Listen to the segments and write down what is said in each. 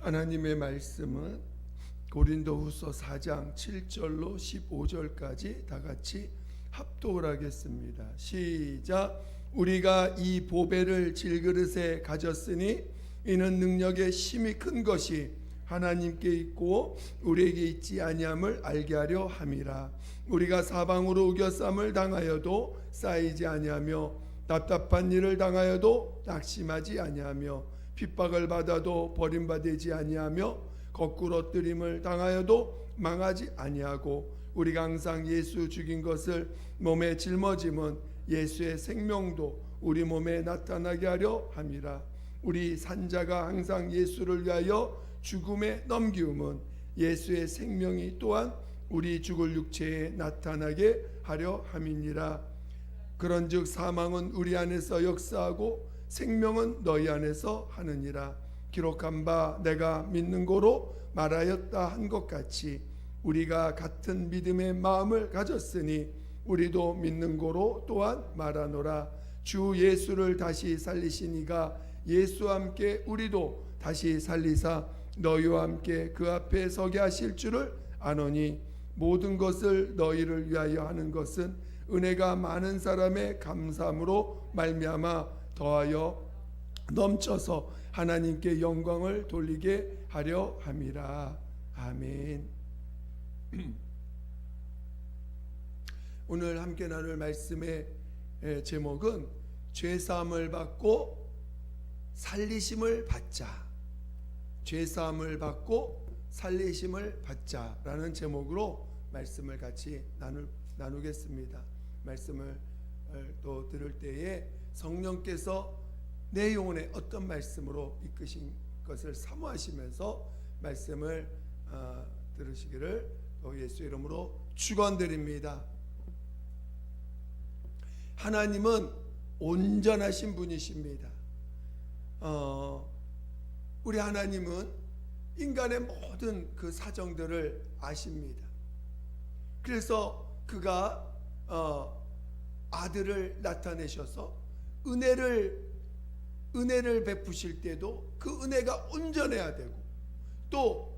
하나님의 말씀은 고린도후서 4장 7절로 15절까지 다 같이 합독을 하겠습니다. 시작. 우리가 이 보배를 질그릇에 가졌으니 이는 능력의 힘이 큰 것이 하나님께 있고 우리에게 있지 아니함을 알게 하려 함이라. 우리가 사방으로 우겨쌈을 당하여도 쌓이지 아니하며 답답한 일을 당하여도 낙심하지 아니하며 핍박을 받아도 버림받지 아니하며 거꾸로 뜨림을 당하여도 망하지 아니하고 우리가 항상 예수 죽인 것을 몸에 짊어짐은 예수의 생명도 우리 몸에 나타나게 하려 함이라. 우리 산자가 항상 예수를 위하여 죽음에 넘기움은 예수의 생명이 또한 우리 죽을 육체에 나타나게 하려 함이니라. 그런즉 사망은 우리 안에서 역사하고 생명은 너희 안에서 하느니라. 기록한 바 내가 믿는 고로 말하였다 한 것 같이 우리가 같은 믿음의 마음을 가졌으니 우리도 믿는 고로 또한 말하노라. 주 예수를 다시 살리시니가 예수와 함께 우리도 다시 살리사 너희와 함께 그 앞에 서게 하실 줄을 아노니 모든 것을 너희를 위하여 하는 것은 은혜가 많은 사람의 감사함으로 말미암아 더하여 넘쳐서 하나님께 영광을 돌리게 하려 함이라. 아멘. 오늘 함께 나눌 말씀의 제목은 죄사함을 받고 살리심을 받자. 죄사함을 받고 살리심을 받자라는 제목으로 말씀을 같이 나누겠습니다. 말씀을 또 들을 때에 성령께서 내 영혼에 어떤 말씀으로 이끄신 것을 사모하시면서 말씀을 들으시기를 또 예수 이름으로 축원드립니다. 하나님은 온전하신 분이십니다. 우리 하나님은 인간의 모든 그 사정들을 아십니다. 그래서 그가 아들을 나타내셔서 은혜를 베푸실 때도 그 은혜가 온전해야 되고 또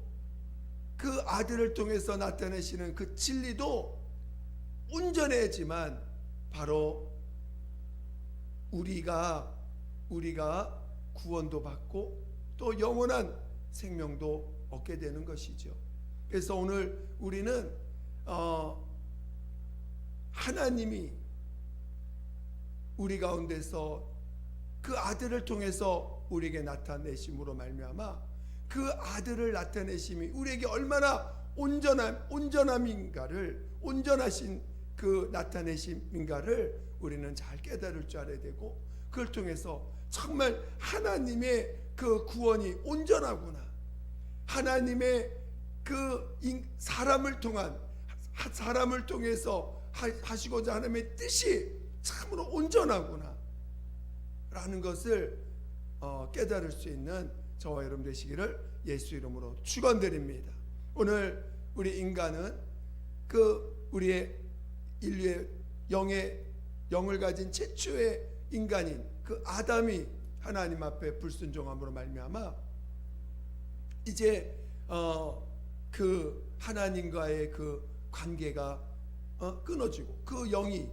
그 아들을 통해서 나타내시는 그 진리도 온전해야지만 바로 우리가 구원도 받고 또 영원한 생명도 얻게 되는 것이죠. 그래서 오늘 우리는 하나님이 우리 가운데서 그 아들을 통해서 우리에게 나타내심으로 말미암아 그 아들을 나타내심이 우리에게 얼마나 온전함인가를 온전하신 그 나타내심인가를 우리는 잘 깨달을 줄 알아야 되고 그걸 통해서 정말 하나님의 그 구원이 온전하구나. 하나님의 그 사람을 통해서 하시고자 하나님의 뜻이 참으로 온전하구나 라는 것을 깨달을 수 있는 저와 여러분 되시기를 예수 이름으로 축원드립니다. 오늘 우리 인간은 그 우리의 인류의 영을 가진 최초의 인간인 그 아담이 하나님 앞에 불순종함으로 말미암아 이제 그 하나님과의 그 관계가 끊어지고 그 영이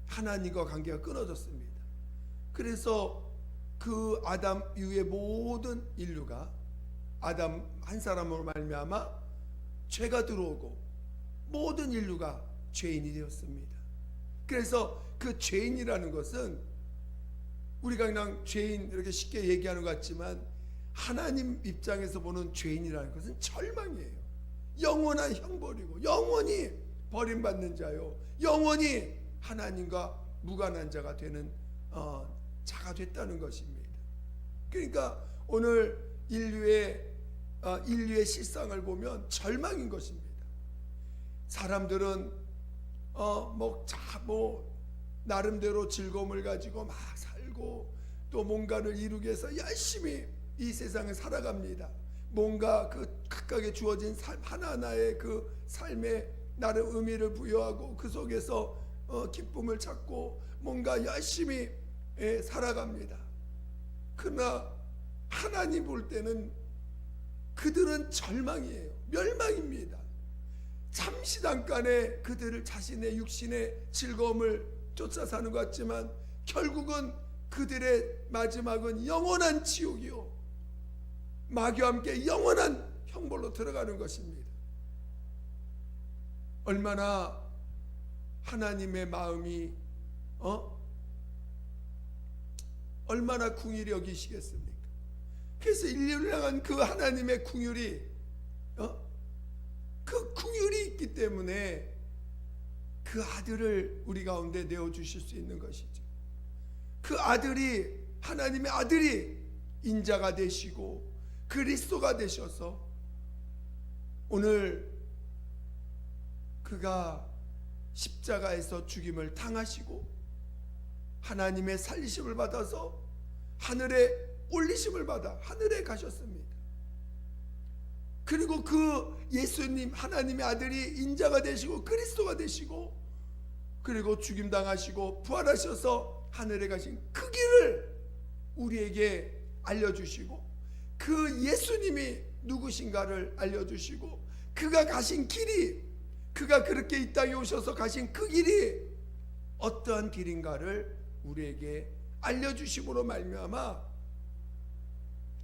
하나님과 관계가 끊어졌습니다. 그래서 그 아담 이후의 모든 인류가 아담 한 사람으로 말미암아 죄가 들어오고 모든 인류가 죄인이 되었습니다. 그래서 그 죄인이라는 것은 우리가 그냥 죄인 이렇게 쉽게 얘기하는 것 같지만 하나님 입장에서 보는 죄인이라는 것은 절망이에요. 영원한 형벌이고 영원히 버림받는 자요 영원히 하나님과 무관한 자가 되는 자가 됐다는 것입니다. 그러니까 오늘 인류의 실상을 보면 절망인 것입니다. 사람들은 나름대로 즐거움을 가지고 막 살고 또 뭔가를 이루기 위해서 열심히 이 세상을 살아갑니다. 뭔가 그 각각의 주어진 삶 하나하나의 그 삶에 나름 의미를 부여하고 그 속에서 기쁨을 찾고 뭔가 열심히 살아갑니다. 그러나 하나님 볼 때는 그들은 절망이에요. 멸망입니다. 잠시 잠깐의 그들을 자신의 육신의 즐거움을 쫓아 사는 것 같지만 결국은 그들의 마지막은 영원한 지옥이요, 마귀와 함께 영원한 형벌로 들어가는 것입니다. 얼마나 하나님의 마음이 얼마나 긍휼히 여기시겠습니까? 그래서 인류를 향한 그 하나님의 긍휼이 그 긍휼이 있기 때문에 그 아들을 우리 가운데 내어주실 수 있는 것이죠. 그 아들이, 하나님의 아들이 인자가 되시고 그리스도가 되셔서 오늘 그가 십자가에서 죽임을 당하시고 하나님의 살리심을 받아서 하늘에 올리심을 받아 하늘에 가셨습니다. 그리고 그 예수님, 하나님의 아들이 인자가 되시고 그리스도가 되시고 그리고 죽임 당하시고 부활하셔서 하늘에 가신 그 길을 우리에게 알려주시고 그 예수님이 누구신가를 알려주시고 그가 가신 길이, 그가 그렇게 이 땅에 오셔서 가신 그 길이 어떠한 길인가를 우리에게 알려주심으로 말미암아,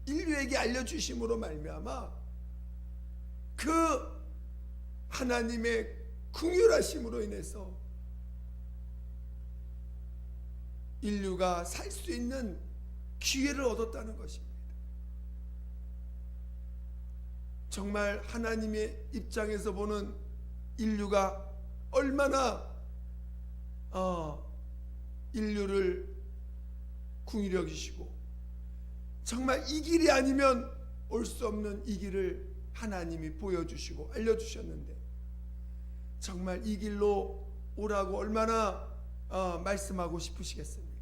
인류에게 알려주심으로 말미암아 그 하나님의 긍휼하심으로 인해서 인류가 살 수 있는 기회를 얻었다는 것입니다. 정말 하나님의 입장에서 보는 인류가 얼마나 인류를 긍휼히 여기시고 정말 이 길이 아니면 올 수 없는 이 길을 하나님이 보여주시고 알려주셨는데 정말 이 길로 오라고 얼마나 말씀하고 싶으시겠습니까?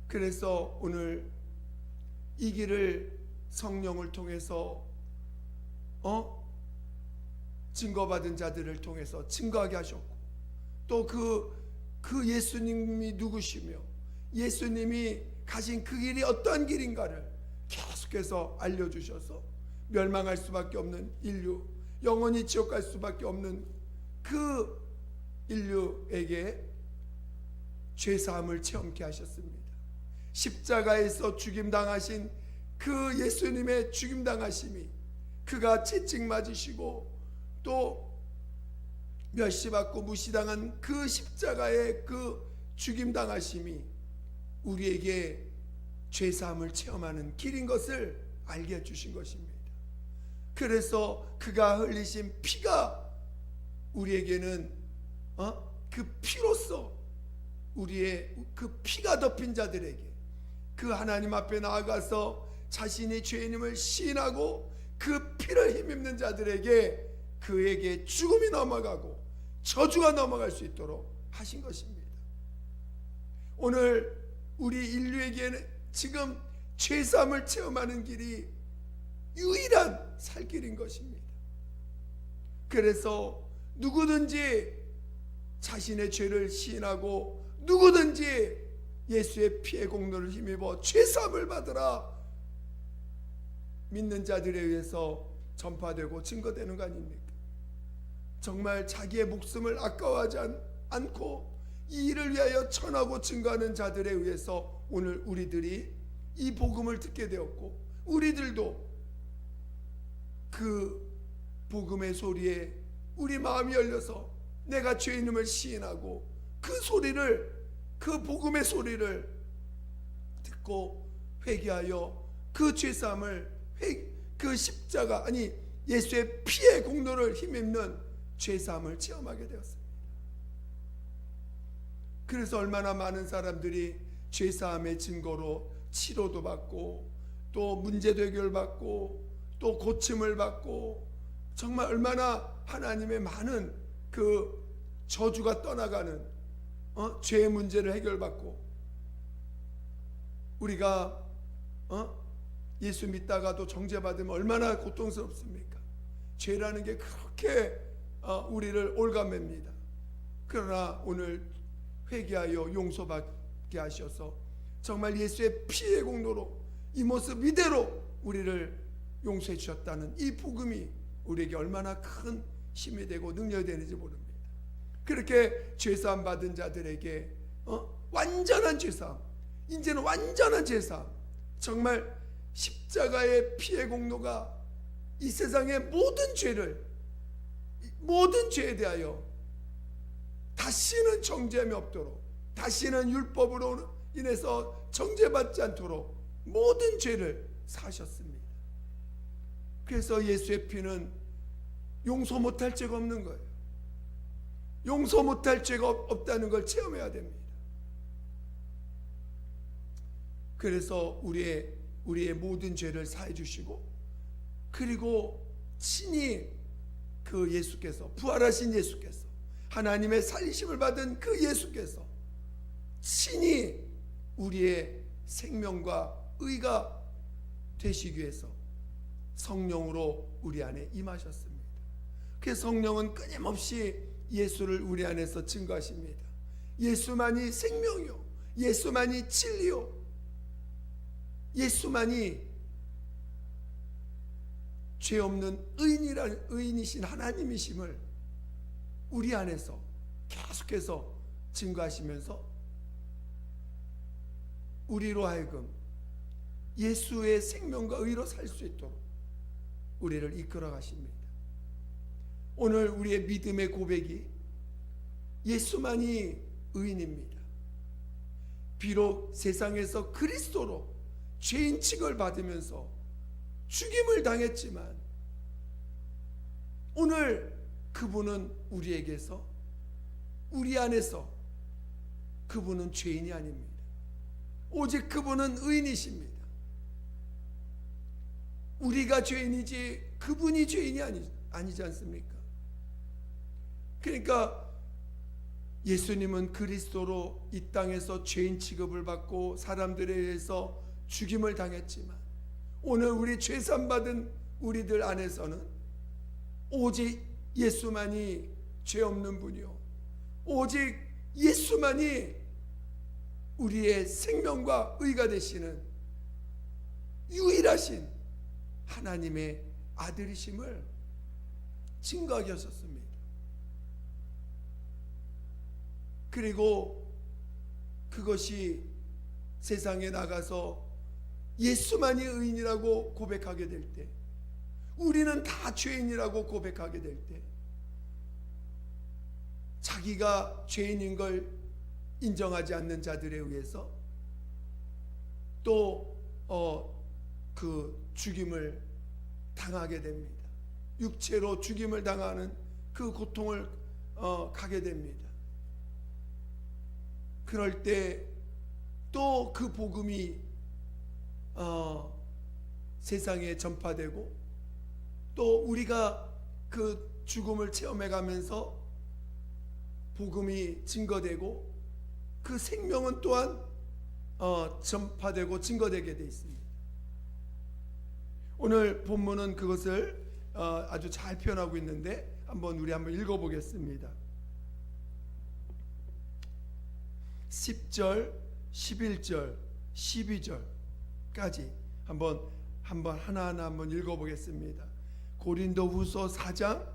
그래서 오늘 이 길을 성령을 통해서 증거받은 자들을 통해서 증거하게 하셨고 또 그 예수님이 누구시며 예수님이 가신 그 길이 어떠한 길인가를 계속해서 알려주셔서 멸망할 수밖에 없는 인류, 영원히 지옥 갈 수밖에 없는 그 인류에게 죄사함을 체험케 하셨습니다. 십자가에서 죽임당하신 그 예수님의 죽임당하심이, 그가 채찍 맞으시고 또 멸시받고 무시당한 그 십자가의 그 죽임당하심이 우리에게 죄사함을 체험하는 길인 것을 알게 해주신 것입니다. 그래서 그가 흘리신 피가 우리에게는 그 피로써 우리의 그 피가 덮인 자들에게 그 하나님 앞에 나아가서 자신이 죄인임을 시인하고 그 피를 힘입는 자들에게 그에게 죽음이 넘어가고 저주가 넘어갈 수 있도록 하신 것입니다. 오늘 우리 인류에게는 지금 죄사함을 체험하는 길이 유일한 살 길인 것입니다. 그래서 누구든지 자신의 죄를 시인하고 누구든지 예수의 피의 공로를 힘입어 죄사함을 받으라 믿는 자들에 의해서 전파되고 증거되는 거 아닙니까? 정말 자기의 목숨을 아까워하지 않고 이 일을 위하여 전하고 증거하는 자들에 의해서 오늘 우리들이 이 복음을 듣게 되었고 우리들도 그 복음의 소리에 우리 마음이 열려서 내가 죄인임을 시인하고 그 소리를, 그 복음의 소리를 듣고 회개하여 그 죄사함을 그 십자가 예수의 피의 공로를 힘입는 죄사함을 체험하게 되었습니다. 그래서 얼마나 많은 사람들이 죄사함의 증거로 치료도 받고 또 문제도 해결받고 또 고침을 받고 정말 얼마나 하나님의 많은 그 저주가 떠나가는 죄의 문제를 해결받고 우리가 예수 믿다가도 정죄받으면 얼마나 고통스럽습니까? 죄라는 게 그렇게 우리를 올가맵니다. 그러나 오늘 회개하여 용서받게 하셔서 정말 예수의 피의 공로로 이 모습 이대로 우리를 용서해 주셨다는 이 복음이 우리에게 얼마나 큰 힘이 되고 능력이 되는지 모릅니다. 그렇게 죄사함 받은 자들에게 완전한 죄사함, 이제는 완전한 죄사함, 정말 십자가의 피의 공로가 이 세상의 모든 죄에 대하여 다시는 정죄함이 없도록, 다시는 율법으로 인해서 정죄받지 않도록 모든 죄를 사하셨습니다. 그래서 예수의 피는 용서 못할 죄가 없는 거예요. 용서 못할 죄가 없다는 걸 체험해야 됩니다. 그래서 우리의 모든 죄를 사해 주시고, 그리고 친히 그 예수께서, 부활하신 예수께서, 하나님의 살리심을 받은 그 예수께서 친히 우리의 생명과 의가 되시기 위해서 성령으로 우리 안에 임하셨습니다. 그 성령은 끊임없이 예수를 우리 안에서 증거하십니다. 예수만이 생명이요, 예수만이 진리요, 예수만이 죄 없는 의인이신 하나님이심을 우리 안에서 계속해서 증거하시면서 우리로 하여금 예수의 생명과 의로 살 수 있도록 우리를 이끌어 가십니다. 오늘 우리의 믿음의 고백이 예수만이 의인입니다. 비록 세상에서 그리스도로 죄인 취급을 받으면서 죽임을 당했지만 오늘 그분은 우리에게서, 우리 안에서 그분은 죄인이 아닙니다. 오직 그분은 의인이십니다. 우리가 죄인이지 그분이 죄인이 아니지 않습니까? 그러니까 예수님은 그리스도로 이 땅에서 죄인 취급을 받고 사람들에 의해서 죽임을 당했지만 오늘 우리 죄산 받은 우리들 안에서는 오직 예수만이 죄 없는 분이요, 오직 예수만이 우리의 생명과 의가 되시는 유일하신 하나님의 아들이심을 증거하게 하셨습니다. 그리고 그것이 세상에 나가서 예수만이 의인이라고 고백하게 될 때, 우리는 다 죄인이라고 고백하게 될 때, 자기가 죄인인 걸 인정하지 않는 자들에 의해서 또 그 죽임을 당하게 됩니다. 육체로 죽임을 당하는 그 고통을 가게 됩니다. 그럴 때 또 그 복음이 세상에 전파되고 또 우리가 그 죽음을 체험해 가면서 복음이 증거되고 그 생명은 또한 전파되고 증거되게 되어 있습니다. 오늘 본문은 그것을 아주 잘 표현하고 있는데 한번 읽어보겠습니다. 10절, 11절, 12절까지 한번 하나하나 읽어보겠습니다. 고린도후서 4장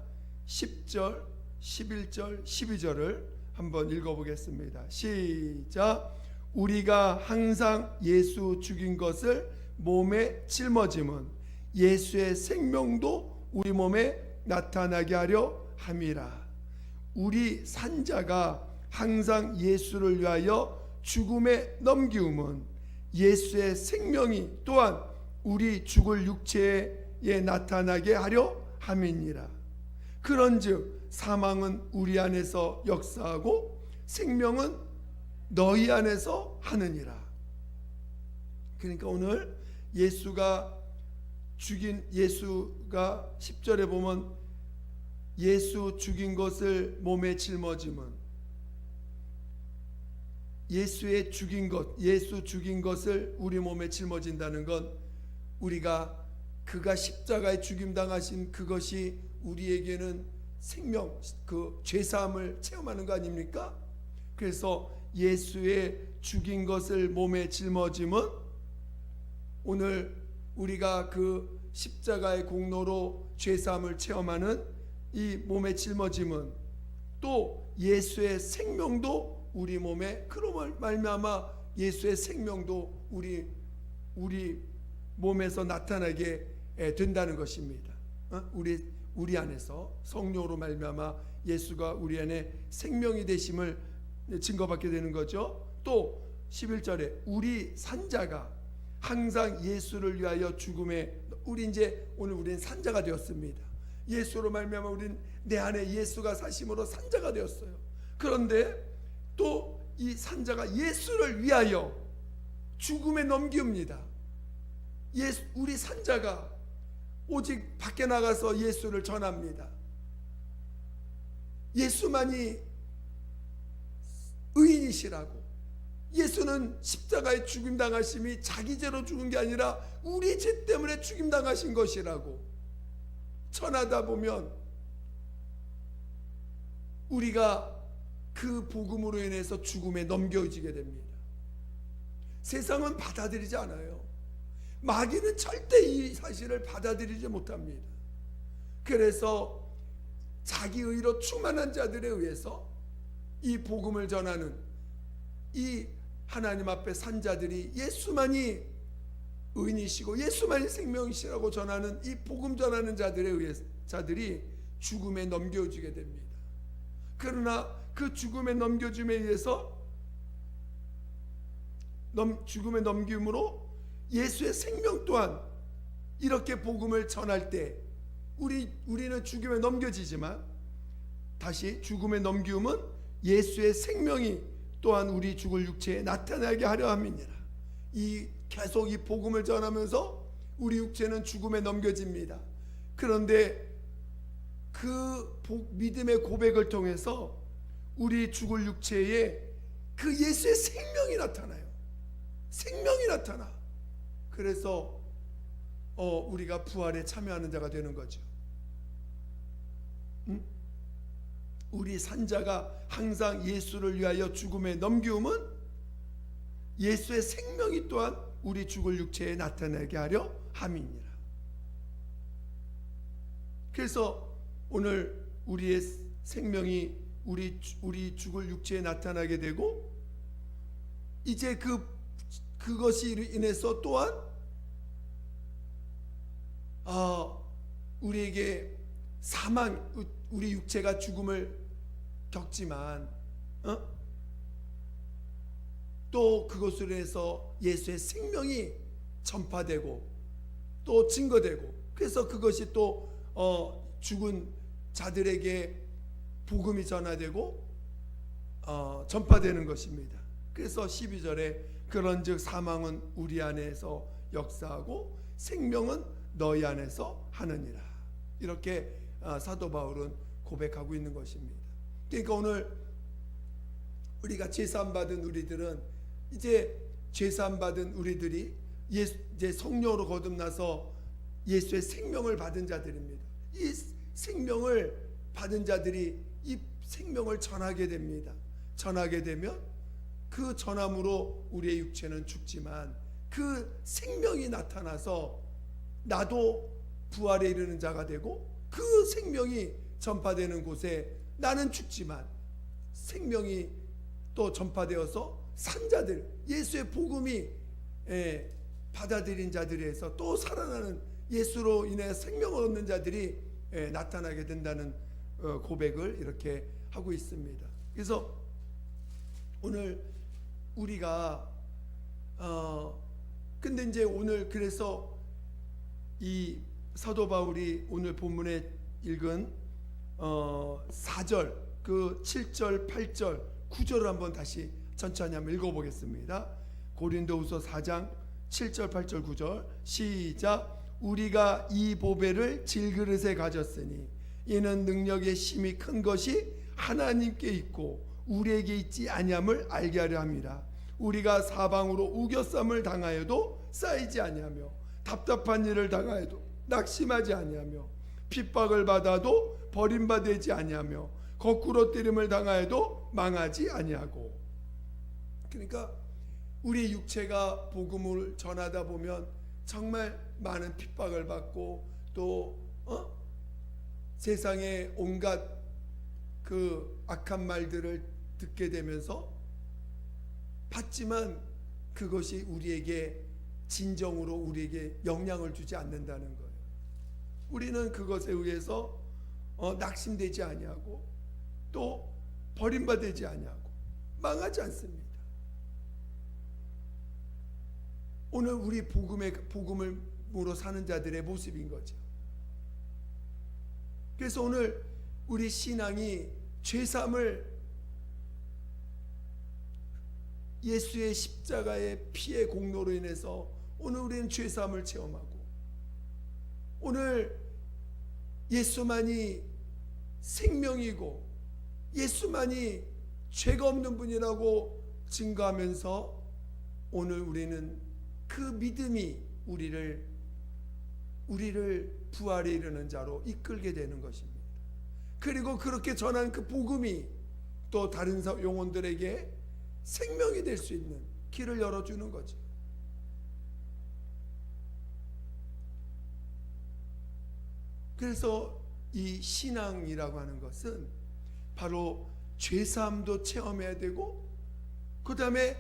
10절, 11절, 12절을 한번 읽어보겠습니다. 시작. 우리가 항상 예수 죽인 것을 몸에 짊어짐은 예수의 생명도 우리 몸에 나타나게 하려 함이라. 우리 산자가 항상 예수를 위하여 죽음에 넘기움은 예수의 생명이 또한 우리 죽을 육체에 나타나게 하려 함이니라. 그런즉 사망은 우리 안에서 역사하고 생명은 너희 안에서 하느니라. 그러니까 오늘 예수가 10절에 보면 예수 죽인 것을 몸에 짊어짐은 예수 죽인 것을 우리 몸에 짊어진다는 건 우리가 그가 십자가에 죽임 당하신 그것이 우리에게는 생명, 그 죄사함을 체험하는 거 아닙니까? 그래서 예수의 죽인 것을 몸에 짊어짐은 오늘 우리가 그 십자가의 공로로 죄사함을 체험하는 이 몸의 짊어짐은 또 예수의 생명도 우리 몸에 그로 말미암아 예수의 생명도 우리 몸에서 나타나게 된다는 것입니다. 우리 안에서 성령으로 말미암아 예수가 우리 안에 생명이 되심을 증거받게 되는 거죠. 또 11절에 우리 산자가 항상 예수를 위하여 죽음에 오늘 우리는 산자가 되었습니다. 예수로 말미암아 우리는 내 안에 예수가 사심으로 산자가 되었어요. 그런데 또 이 산자가 예수를 위하여 죽음에 넘깁니다. 우리 산자가 오직 밖에 나가서 예수를 전합니다. 예수만이 의인이시라고, 예수는 십자가에 죽임당하심이 자기 죄로 죽은 게 아니라 우리 죄 때문에 죽임당하신 것이라고 전하다 보면 우리가 그 복음으로 인해서 죽음에 넘겨지게 됩니다. 세상은 받아들이지 않아요. 마귀는 절대 이 사실을 받아들이지 못합니다. 그래서 자기 의로 충만한 자들에 의해서 이 복음을 전하는 이 하나님 앞에 산 자들이 예수만이 의인이시고 예수만이 생명이시라고 전하는 이 복음 전하는 자들에 의해서 자들이 죽음에 넘겨지게 됩니다. 그러나 그 죽음에 넘겨줌에 의해서 죽음에 넘김으로 예수의 생명 또한 이렇게 복음을 전할 때 우리는 죽음에 넘겨지지만 다시 죽음에 넘기움은 예수의 생명이 또한 우리 죽을 육체에 나타나게 하려 함이니라. 계속 이 복음을 전하면서 우리 육체는 죽음에 넘겨집니다. 그런데 그 믿음의 고백을 통해서 우리 죽을 육체에 그 예수의 생명이 나타나요. 생명이 나타나. 그래서 우리가 부활에 참여하는 자가 되는 거죠. 우리 산자가 항상 예수를 위하여 죽음에 넘기움은 예수의 생명이 또한 우리 죽을 육체에 나타나게 하려 함이니라. 그래서 오늘 우리의 생명이 우리 죽을 육체에 나타나게 되고 이제 그것이 인해서 또한 우리에게 우리 육체가 죽음을 겪지만 또 그것으로 인해서 예수의 생명이 전파되고 또 증거되고 그래서 그것이 또 죽은 자들에게 복음이 전화되고 전파되는 것입니다. 그래서 12절에 그런즉 사망은 우리 안에서 역사하고 생명은 너희 안에서 하느니라. 이렇게 사도 바울은 고백하고 있는 것입니다. 그러니까 오늘 우리가 제사함 받은 우리들은 이제 제사함 받은 우리들이 이제 성령으로 거듭나서 예수의 생명을 받은 자들입니다. 이 생명을 받은 자들이 이 생명을 전하게 됩니다. 전하게 되면 그 전함으로 우리의 육체는 죽지만 그 생명이 나타나서 나도 부활에 이르는 자가 되고 그 생명이 전파되는 곳에 나는 죽지만 생명이 또 전파되어서 산자들 예수의 복음이 받아들인 자들에서 또 살아나는 예수로 인해 생명을 얻는 자들이 나타나게 된다는 고백을 이렇게 하고 있습니다. 그래서 오늘 우리가 근데 이제 오늘 그래서 이 사도 바울이 오늘 본문에 읽은 4절 그 7절 8절 9절을 한번 다시 천천히 한번 읽어보겠습니다. 고린도후서 4장 7절 8절 9절 시작. 우리가 이 보배를 질그릇에 가졌으니 이는 능력의 힘이 큰 것이 하나님께 있고 우리에게 있지 아니함을 알게 하려 함이라. 우리가 사방으로 우겨쌈을 당하여도 쌓이지 아니하며 답답한 일을 당하여도 낙심하지 아니하며 핍박을 받아도 버림받지 아니하며 거꾸로 때림을 당하여도 망하지 아니하고. 그러니까 우리 육체가 복음을 전하다 보면 정말 많은 핍박을 받고 또 세상의 온갖 그 악한 말들을 듣게 되면서 받지만 그것이 우리에게 진정으로 우리에게 영향을 주지 않는다는 거예요. 우리는 그것에 의해서 낙심되지 아니하고 또 버림받지 아니하고 망하지 않습니다. 오늘 우리 복음으로 사는 자들의 모습인 거죠. 그래서 오늘 우리 신앙이 죄사함을 예수의 십자가의 피의 공로로 인해서 오늘 우리는 죄사함을 체험하고 오늘 예수만이 생명이고 예수만이 죄가 없는 분이라고 증거하면서 오늘 우리는 그 믿음이 우리를 부활에 이르는 자로 이끌게 되는 것입니다. 그리고 그렇게 전한 그 복음이 또 다른 영혼들에게 생명이 될 수 있는 길을 열어주는 거죠. 그래서 이 신앙이라고 하는 것은 바로 죄사함도 체험해야 되고 그 다음에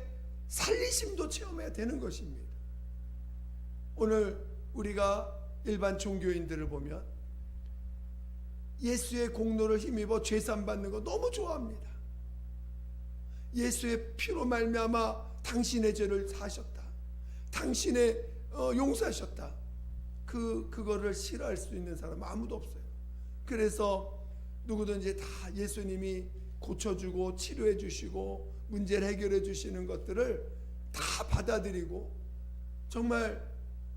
살리심도 체험해야 되는 것입니다. 오늘 우리가 일반 종교인들을 보면 예수의 공로를 힘입어 죄사함 받는 거 너무 좋아합니다. 예수의 피로 말미암아 당신의 죄를 사하셨다. 당신의 용서하셨다. 그거를 싫어할 수 있는 사람은 아무도 없어요. 그래서 누구든지 다 예수님이 고쳐주고 치료해 주시고 문제를 해결해 주시는 것들을 다 받아들이고 정말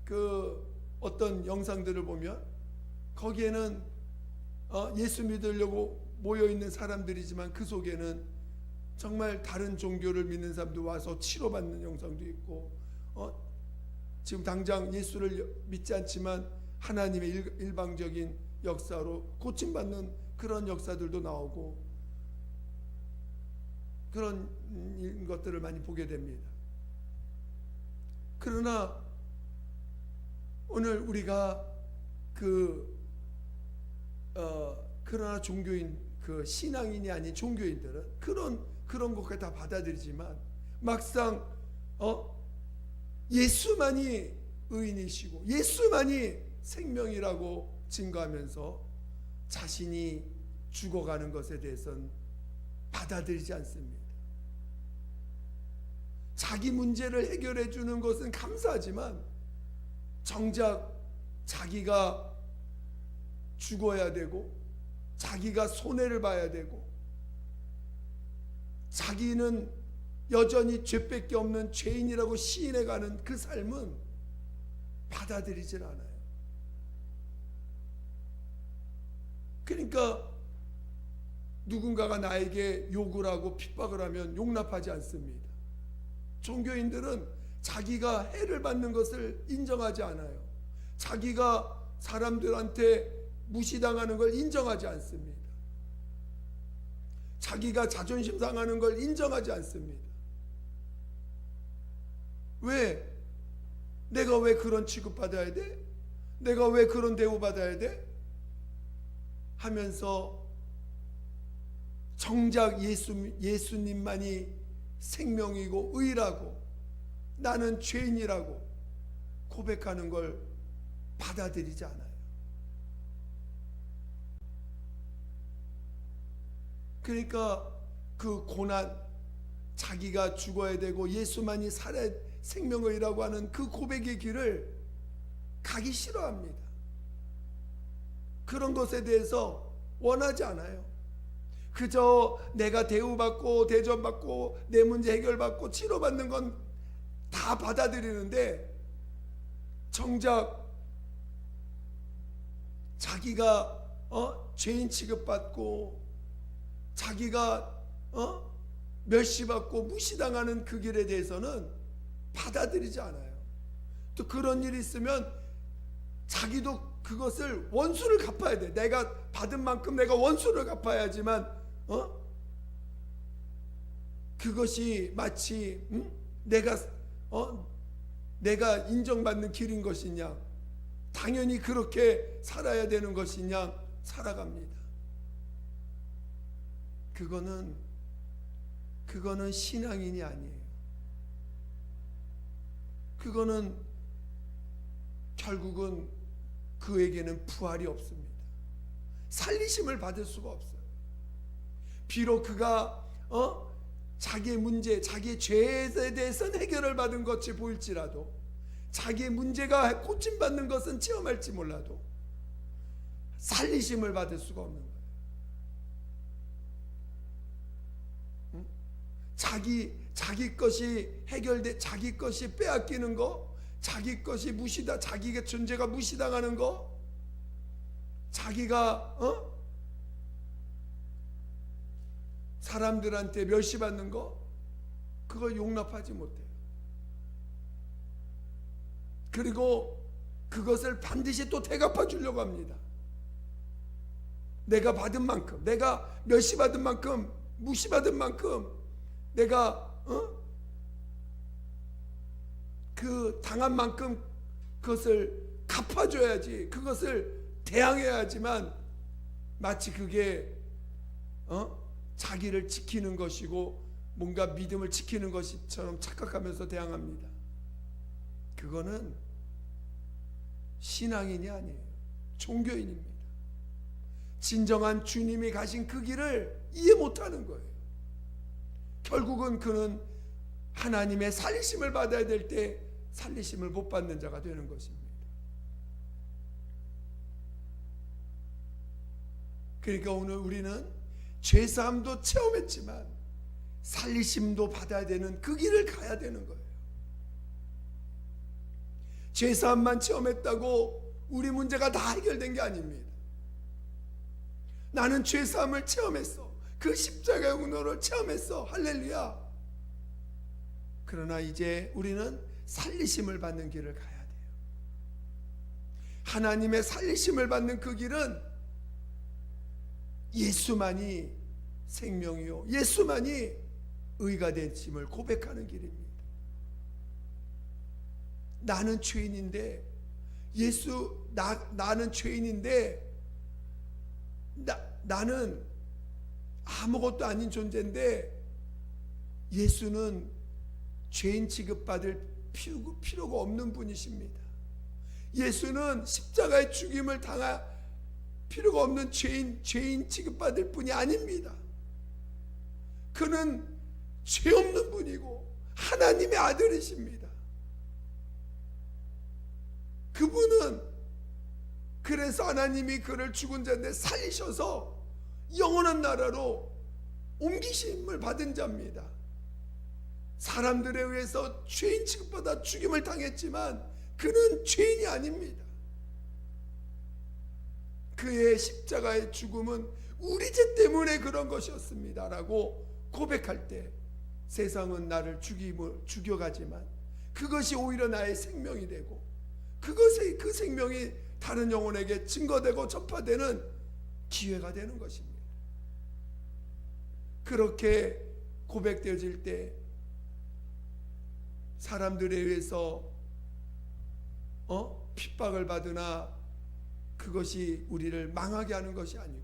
그 어떤 영상들을 보면 거기에는 예수 믿으려고 모여있는 사람들이지만 그 속에는 정말 다른 종교를 믿는 사람도 와서 치료받는 영상도 있고 지금 당장 예수를 믿지 않지만 하나님의 일방적인 역사로 고침받는 그런 역사들도 나오고 그런 것들을 많이 보게 됩니다. 그러나 오늘 우리가 그러나 종교인 그 신앙인이 아닌 종교인들은 그런 것까지 다 받아들이지만 막상 예수만이 의인이시고 예수만이 생명이라고 증거하면서 자신이 죽어가는 것에 대해서는 받아들이지 않습니다. 자기 문제를 해결해 주는 것은 감사하지만 정작 자기가 죽어야 되고 자기가 손해를 봐야 되고 자기는 여전히 죄밖에 없는 죄인이라고 시인해가는 그 삶은 받아들이질 않아요. 그러니까 누군가가 나에게 욕을 하고 핍박을 하면 용납하지 않습니다. 종교인들은 자기가 해를 받는 것을 인정하지 않아요. 자기가 사람들한테 무시당하는 걸 인정하지 않습니다. 자기가 자존심 상하는 걸 인정하지 않습니다. 왜? 내가 왜 그런 취급받아야 돼? 내가 왜 그런 대우받아야 돼? 하면서 정작 예수님만이 생명이고 의라고 나는 죄인이라고 고백하는 걸 받아들이지 않아요. 그러니까 그 고난, 자기가 죽어야 되고 예수만이 생명의라고 하는 그 고백의 길을 가기 싫어합니다. 그런 것에 대해서 원하지 않아요. 그저 내가 대우받고 대접받고 내 문제 해결받고 치료받는 건 다 받아들이는데 정작 자기가 죄인 취급받고 자기가 멸시받고 무시당하는 그 길에 대해서는 받아들이지 않아요. 또 그런 일이 있으면 자기도 그것을 원수를 갚아야 돼. 내가 받은 만큼 내가 원수를 갚아야지만 그것이 마치 내가 내가 인정받는 길인 것이냐, 당연히 그렇게 살아야 되는 것이냐 살아갑니다. 그거는 신앙인이 아니에요. 그거는 결국은 그에게는 부활이 없습니다. 살리심을 받을 수가 없어요. 비록 그가 자기의 문제, 자기의 죄에 대해서는 해결을 받은 것이 보일지라도, 자기의 문제가 고침받는 것은 체험할지 몰라도 살리심을 받을 수가 없는 거예요. 자기 것이 해결돼, 자기 것이 빼앗기는 거, 자기 것이 자기의 존재가 무시당하는 거, 자기가 사람들한테 멸시받는 거, 그걸 용납하지 못해요. 그리고 그것을 반드시 또 대갚아 주려고 합니다. 내가 받은 만큼, 내가 멸시받은 만큼, 무시받은 만큼 내가 그 당한 만큼 그것을 갚아줘야지, 그것을 대항해야지만 마치 그게 자기를 지키는 것이고 뭔가 믿음을 지키는 것처럼 착각하면서 대항합니다. 그거는 신앙인이 아니에요. 종교인입니다. 진정한 주님이 가신 그 길을 이해 못하는 거예요. 결국은 그는 하나님의 살리심을 받아야 될 때 살리심을 못 받는 자가 되는 것입니다. 그러니까 오늘 우리는 죄사함도 체험했지만 살리심도 받아야 되는 그 길을 가야 되는 거예요. 죄사함만 체험했다고 우리 문제가 다 해결된 게 아닙니다. 나는 죄사함을 체험했어. 그 십자가의 운호를 체험했어. 할렐루야. 그러나 이제 우리는 살리심을 받는 길을 가야 돼요. 하나님의 살리심을 받는 그 길은 예수만이 생명이요, 예수만이 의가 되심을 고백하는 길입니다. 나는 죄인인데, 나는 죄인인데, 나는 아무것도 아닌 존재인데 예수는 죄인 취급받을 필요가 없는 분이십니다. 예수는 십자가의 죽임을 당할 필요가 없는 죄인 취급받을 분이 아닙니다. 그는 죄 없는 분이고 하나님의 아들이십니다. 그분은 그래서 하나님이 그를 죽은 자인데 살리셔서 영원한 나라로 옮기심을 받은 자입니다. 사람들에 의해서 죄인 취급받아 죽임을 당했지만 그는 죄인이 아닙니다. 그의 십자가의 죽음은 우리 죄 때문에 그런 것이었습니다 라고 고백할 때 세상은 나를 죽여가지만 그것이 오히려 나의 생명이 되고 그 생명이 다른 영혼에게 증거되고 전파되는 기회가 되는 것입니다. 그렇게 고백되어질 때 사람들에 의해서 핍박을 받으나 그것이 우리를 망하게 하는 것이 아니고,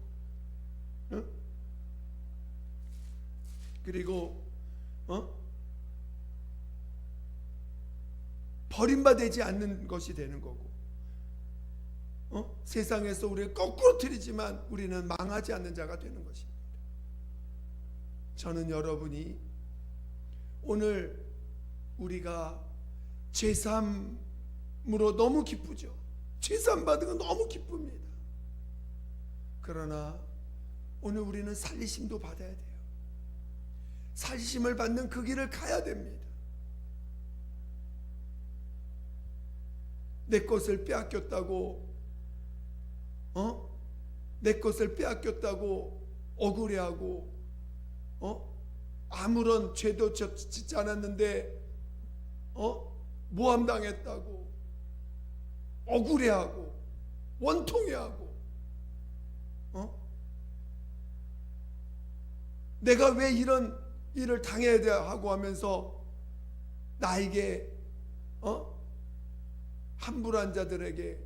그리고 버림받지 않는 것이 되는 거고, 세상에서 우리를 거꾸로 틀리지만 우리는 망하지 않는 자가 되는 것입니다. 저는 여러분이 오늘 우리가 죄사함으로 너무 기쁘죠. 죄사함 받은 건 너무 기쁩니다. 그러나 오늘 우리는 살리심도 받아야 돼요. 살리심을 받는 그 길을 가야 됩니다. 내 것을 빼앗겼다고 억울해하고 아무런 죄도 짓지 않았는데 모함당했다고 억울해하고 원통해하고 내가 왜 이런 일을 당해야 하고 하면서 나에게 함부로한 자들에게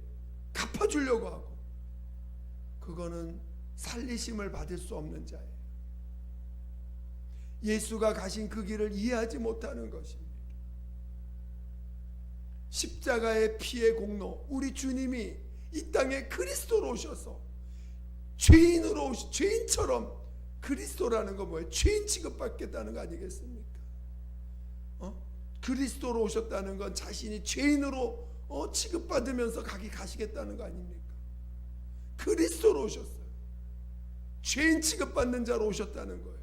갚아주려고 하고, 그거는 살리심을 받을 수 없는 자예요. 예수가 가신 그 길을 이해하지 못하는 것입니다. 십자가의 피의 공로, 우리 주님이 이 땅에 그리스도로 오셔서 죄인처럼, 그리스도라는 건 뭐예요? 죄인 취급받겠다는 거 아니겠습니까? 그리스도로 오셨다는 건 자신이 죄인으로 취급받으면서 가시겠다는 거 아닙니까? 그리스도로 오셨어요. 죄인 취급받는 자로 오셨다는 거예요.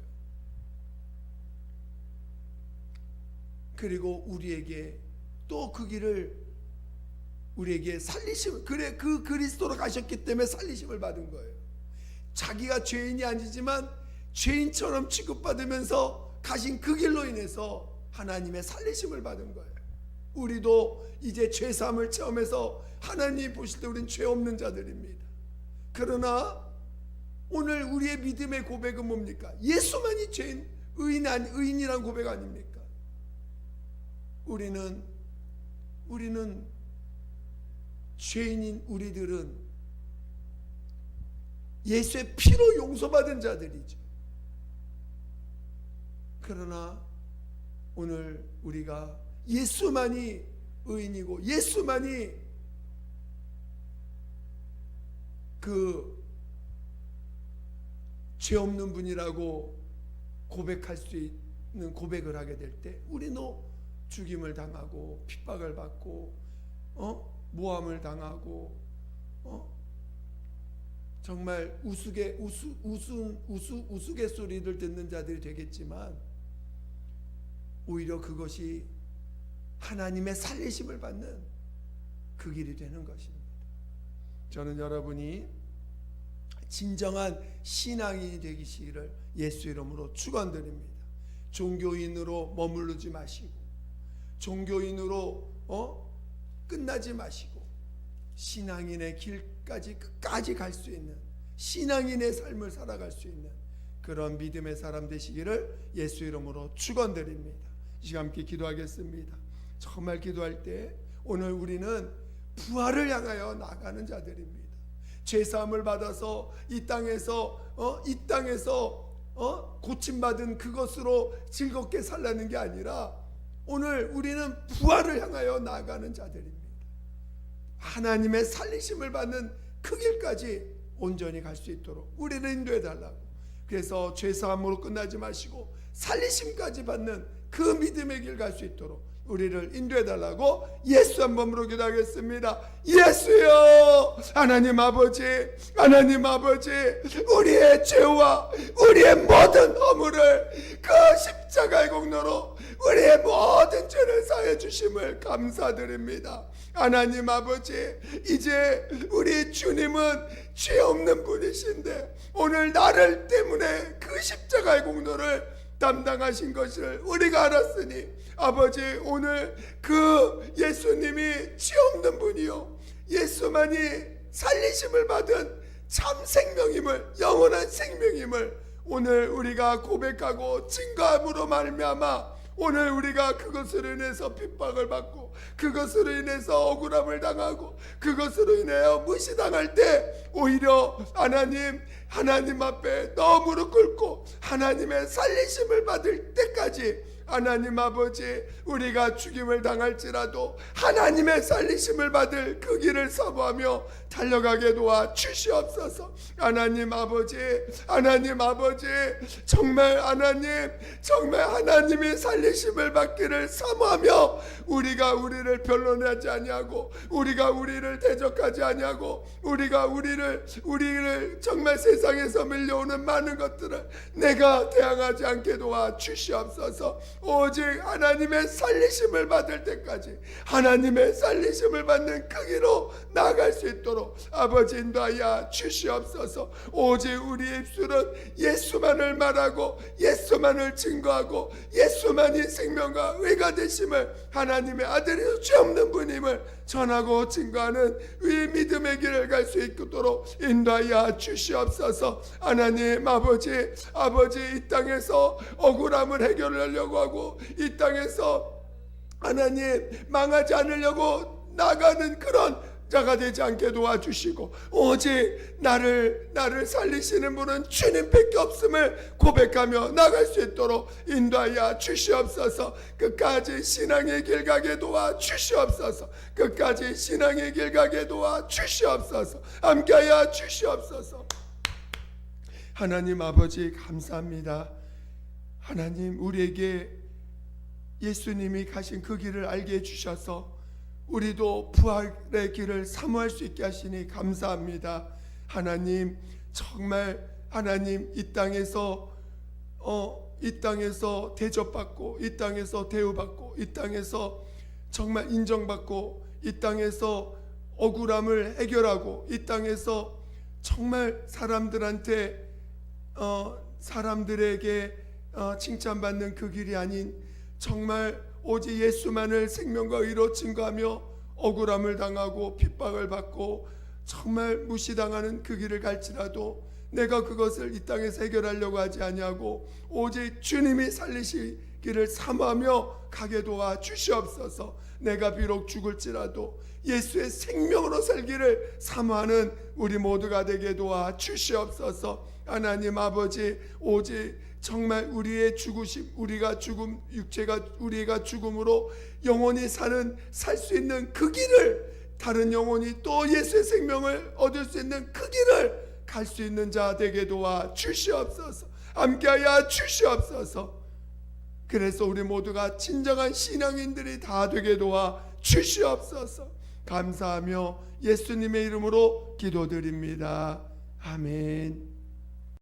그리고 우리에게 또 그 길을 우리에게 살리심, 그래 그 그리스도로 가셨기 때문에 살리심을 받은 거예요. 자기가 죄인이 아니지만 죄인처럼 취급받으면서 가신 그 길로 인해서 하나님의 살리심을 받은 거예요. 우리도 이제 죄사함을 체험해서 하나님 보실 때 우리는 죄 없는 자들입니다. 그러나 오늘 우리의 믿음의 고백은 뭡니까? 예수만이 의인이란 고백 아닙니까? 우리는 죄인인 우리들은 예수의 피로 용서받은 자들이죠. 그러나 오늘 우리가 예수만이 의인이고 예수만이 그 죄 없는 분이라고 고백할 수 있는 고백을 하게 될 때 우리는 죽임을 당하고 핍박을 받고 모함을 당하고 정말 우스갯소리를 듣는 자들이 되겠지만 오히려 그것이 하나님의 살리심을 받는 그 길이 되는 것입니다. 저는 여러분이 진정한 신앙인이 되시기를 예수 이름으로 축원드립니다. 종교인으로 머무르지 마시고 종교인으로 끝나지 마시고 신앙인의 길까지 끝까지 갈 수 있는 신앙인의 삶을 살아갈 수 있는 그런 믿음의 사람 되시기를 예수 이름으로 축원드립니다. 이 시간 함께 기도하겠습니다. 정말 기도할 때 오늘 우리는 부활을 향하여 나가는 자들입니다. 죄사함을 받아서 이 땅에서 고침받은 그것으로 즐겁게 살라는 게 아니라 오늘 우리는 부활을 향하여 나아가는 자들입니다. 하나님의 살리심을 받는 그 길까지 온전히 갈 수 있도록 우리를 인도해 달라고. 그래서 죄사함으로 끝나지 마시고 살리심까지 받는 그 믿음의 길 갈 수 있도록 우리를 인도해 달라고 예수 한 번으로 기도하겠습니다. 예수여, 하나님 아버지, 우리의 죄와 우리의 모든 허물을 그 십자가의 공로로 우리의 모든 죄를 사해 주심을 감사드립니다. 하나님 아버지, 이제 우리 주님은 죄 없는 분이신데 오늘 나를 때문에 그 십자가의 공로를 담당하신 것을 우리가 알았으니 아버지, 오늘 그 예수님이 죄 없는 분이요 예수만이 살리심을 받은 참 생명임을, 영원한 생명임을 오늘 우리가 고백하고 증거함으로 말미암아 오늘 우리가 그것으로 인해서 핍박을 받고 그것으로 인해서 억울함을 당하고 그것으로 인하여 무시당할 때 오히려 하나님 앞에 너 무릎 꿇고 하나님의 살리심을 받을 때까지 하나님 아버지, 우리가 죽임을 당할지라도 하나님의 살리심을 받을 그 길을 사모하며 달려가게 도와 주시옵소서. 하나님 아버지, 정말 하나님의 살리심을 받기를 사모하며 우리가 우리를 변론하지 아니하고 우리가 우리를 대적하지 아니하고 우리가 우리를 정말 세상에서 밀려오는 많은 것들을 내가 대항하지 않게 도와 주시옵소서. 오직 하나님의 살리심을 받을 때까지 하나님의 살리심을 받는 그 길로 나아갈 수 있도록 아버지 인도하여 주시옵소서. 오직 우리의 입술은 예수만을 말하고 예수만을 증거하고 예수만이 생명과 의가 되심을 하나님의 아들이서 죄 없는 분임을 전하고 증거하는 이 믿음의 길을 갈 수 있도록 인도하여 주시옵소서. 하나님 아버지, 이 땅에서 억울함을 해결하려고 하고 이 땅에서 하나님 망하지 않으려고 나가는 그런 자가 되지 않게 도와주시고, 오직 나를 살리시는 분은 주님밖에 없음을 고백하며 나갈 수 있도록 인도하여 주시옵소서. 끝까지 신앙의 길 가게 도와주시옵소서. 끝까지 신앙의 길 가게 도와주시옵소서. 함께하여 주시옵소서. 하나님 아버지 감사합니다. 하나님, 우리에게 예수님이 가신 그 길을 알게 해주셔서 우리도 부활의 길을 사모할 수 있게 하시니 감사합니다. 하나님, 정말 하나님, 이 땅에서 대접받고, 이 땅에서 대우받고, 이 땅에서 정말 인정받고, 이 땅에서 억울함을 해결하고, 이 땅에서 정말 사람들에게 칭찬받는 그 길이 아닌, 정말 오직 예수만을 생명과 의로 증거하며 억울함을 당하고 핍박을 받고 정말 무시당하는 그 길을 갈지라도 내가 그것을 이 땅에서 해결하려고 하지 아니하고 오직 주님이 살리시기를 사모하며 가게 도와 주시옵소서. 내가 비록 죽을지라도 예수의 생명으로 살기를 사모하는 우리 모두가 되게 도와 주시옵소서. 하나님 아버지, 오직 정말 우리의 죽으심, 우리가 죽음으로 영원히 살 수 있는 그 길을, 다른 영혼이 또 예수의 생명을 얻을 수 있는 그 길을 갈 수 있는 자 되게 도와 주시옵소서. 함께하여 주시옵소서. 그래서 우리 모두가 진정한 신앙인들이 다 되게 도와 주시옵소서. 감사하며 예수님의 이름으로 기도드립니다. 아멘.